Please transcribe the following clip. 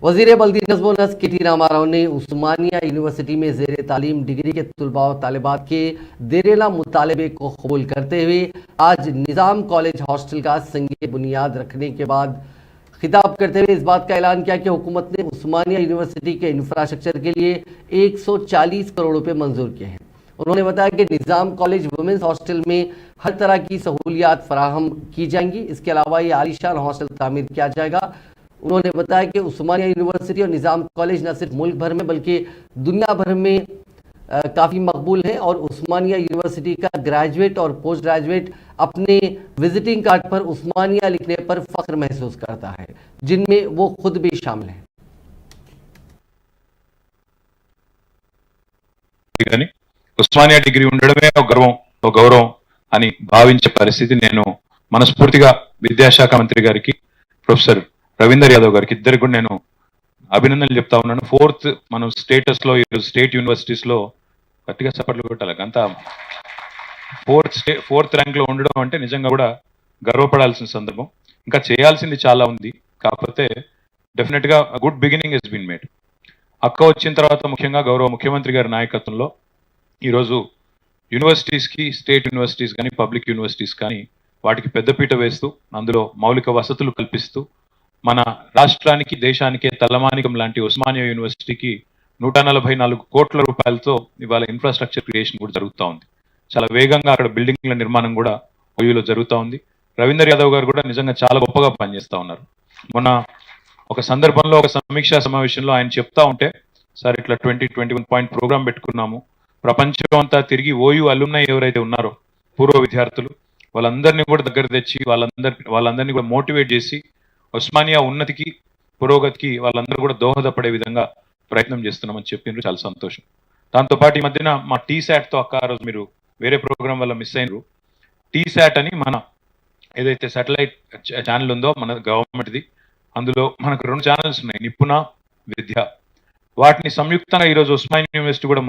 वज़ीर बल्दी नज़्म व नस्क़ के.टी. रामाराव ने उस्मानिया यूनिवर्सिटी में ज़ेर तालीम डिग्री के तलबा व तालिबात के देरेला मुतालबे को कबूल करते हुए आज निज़ाम कॉलेज हॉस्टल का संग बुनियाद रखने के बाद खिताब करते हुए इस बात का ऐलान किया कि हुकूमत ने उस्मानिया यूनिवर्सिटी के इंफ्रास्ट्रक्चर के लिए 140 करोड़ रुपए मंजूर किए हैं। उन्होंने बताया कि निज़ाम कॉलेज वुमेंस हॉस्टल में हर तरह की सहूलियात फराहम की जाएंगी। इसके अलावा ये आलीशान हॉस्टल तामीर किया जाएगा। उन्होंने बताया कि उस्मानिया यूनिवर्सिटी और निज़ाम कॉलेज न सिर्फ मुल्क भर में बल्कि दुनिया भर में काफ़ी मकबूल है और उस्मानिया यूनिवर्सिटी का ग्रेजुएट और पोस्ट ग्रेजुएट अपने विजिटिंग कार्ड पर उस्मानिया लिखने पर फख्र महसूस करता है, जिनमें वो खुद भी शामिल है। ఉస్మానియా డిగ్రీ ఉండడమే ఒక గౌరవం అని భావించే పరిస్థితి నేను మనస్ఫూర్తిగా విద్యాశాఖ మంత్రి గారికి ప్రొఫెసర్ రవీందర్ యాదవ్ గారికి ఇద్దరికి కూడా నేను అభినందనలు చెప్తా ఉన్నాను। ఫోర్త్ మనం స్టేటస్ లో ఈరోజు స్టేట్ యూనివర్సిటీస్ లో గట్టిగా సపోర్ట్లు కొట్టాలి అంత ఫోర్త్ ర్యాంక్ లో ఉండడం అంటే నిజంగా కూడా గర్వపడాల్సిన సందర్భం। ఇంకా చేయాల్సింది చాలా ఉంది, కాకపోతే డెఫినెట్ గా good beginning has been made. అక్క వచ్చిన తర్వాత ముఖ్యంగా గౌరవ ముఖ్యమంత్రి గారి నాయకత్వంలో ఈరోజు యూనివర్సిటీస్ కి స్టేట్ యూనివర్సిటీస్ కానీ పబ్లిక్ యూనివర్సిటీస్ కానీ వాటికి పెద్దపీట వేస్తూ అందులో మౌలిక వసతులు కల్పిస్తూ మన రాష్ట్రానికి దేశానికే తలమానికం లాంటి ఉస్మానియా యూనివర్సిటీకి 144 కోట్ల రూపాయలతో ఇవాళ ఇన్ఫ్రాస్ట్రక్చర్ క్రియేషన్ కూడా జరుగుతూ ఉంది। చాలా వేగంగా అక్కడ బిల్డింగ్ల నిర్మాణం కూడా ఓయూలో జరుగుతూ ఉంది। రవీందర్ యాదవ్ గారు కూడా నిజంగా చాలా గొప్పగా పనిచేస్తూ ఉన్నారు। మొన్న ఒక సందర్భంలో ఒక సమీక్షా సమావేశంలో ఆయన చెప్తా ఉంటే, సార్ ఇట్లా 2021 పాయింట్ ప్రోగ్రామ్ పెట్టుకున్నాము, ప్రపంచం అంతా తిరిగి ఓయూ అలుమ్నై ఎవరైతే ఉన్నారో పూర్వ విద్యార్థులు వాళ్ళందరినీ కూడా దగ్గర తెచ్చి వాళ్ళందరినీ కూడా మోటివేట్ చేసి ఉస్మానియా ఉన్నతికి పురోగతికి వాళ్ళందరూ కూడా దోహదపడే విధంగా ప్రయత్నం చేస్తున్నామని చెప్పిండ్రు, చాలా సంతోషం। దాంతోపాటు ఈ మధ్యన మా టీశాట్తో అక్క ఆ రోజు మీరు వేరే ప్రోగ్రాం వల్ల మిస్ అయినరు, టీశాట్ అని మన ఏదైతే సాటిలైట్ ఛానల్ ఉందో మన గవర్నమెంట్ది, అందులో మనకు 2 ఛానల్స్ ఉన్నాయి, నిపుణ విద్య, వాటిని సంయుక్తంగా ఈరోజు ఉస్మానియా యూనివర్సిటీ కూడా